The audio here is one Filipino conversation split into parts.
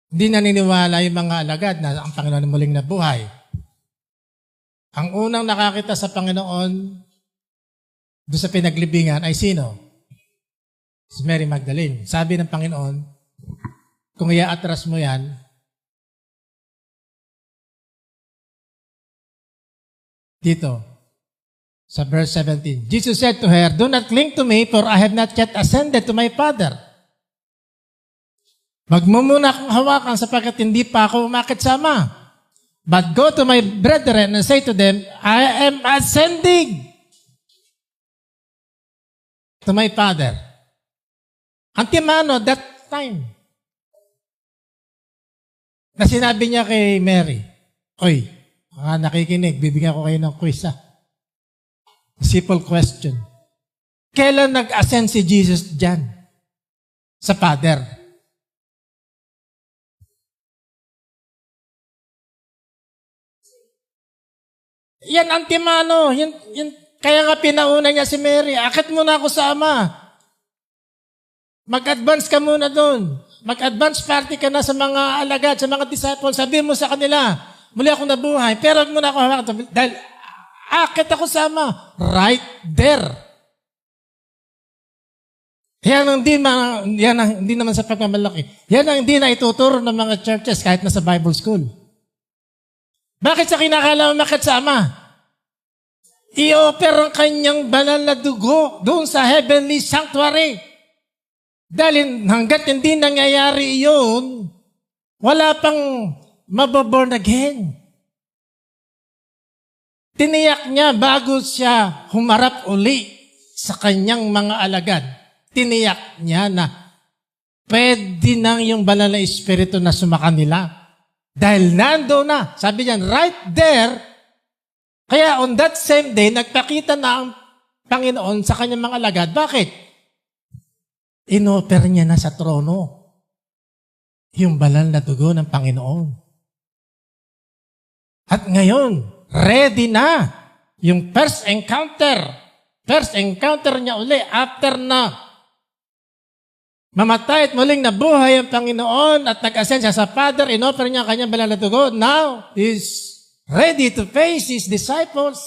Hindi naniniwala yung mga alagad na ang Panginoon muling nabuhay. Ang unang nakakita sa Panginoon doon sa pinaglibingan ay sino? Si Mary Magdalene. Sabi ng Panginoon, kung i-atras mo yan, dito, sa verse 17. Jesus said to her, "Do not cling to me, for I have not yet ascended to my Father." Wag mo muna akong hawakan sapagkat hindi pa ako umakit sa Ama. But go to my brethren and say to them, I am ascending to my Father. Antimano, that time. Na sinabi niya kay Mary, "Oy, nakikinig, bibigyan ko kayo ng quiz Simple question. Kailan nag-ascend si Jesus dyan? Sa Father. Yan antimano. Kaya nga pinauna niya si Mary. Akit muna ako sa Ama. Mag-advance ka muna doon. Mag-advance party ka na sa mga alagad, sa mga disciples. Sabi mo sa kanila, muli akong nabuhay. Pero wag muna ako hawakan. Dahil akit ako sa Ama. Right there. Yan ang hindi naman sa pagmamalaki. Yan ang hindi na ituturo ng mga churches kahit na sa Bible school. Bakit sa kinakala umakit sa Ama? I-offer ang kanyang banal na dugo doon sa heavenly sanctuary. Dahil hanggat hindi nangyayari iyon, wala pang mababorn again. Tiniyak niya bago siya humarap uli sa kanyang mga alagad. Tiniyak niya na pwede nang yung banal na espiritu na sumakanila. Dahil nando na. Sabi niyan, right there. Kaya on that same day, nagpakita na ang Panginoon sa kanyang mga alagad. Bakit? Inoper niya na sa trono yung banal na dugo ng Panginoon. At ngayon, ready na yung first encounter. First encounter niya uli after na mamatay at muling nabuhay ang Panginoon at nag-ascend siya sa Father, inoffer niya ang kanyang banal na dugo. Now, He's ready to face His disciples.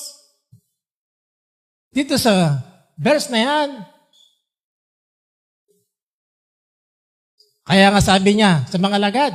Dito sa verse na yan. Kaya nga sabi niya sa mga alagad,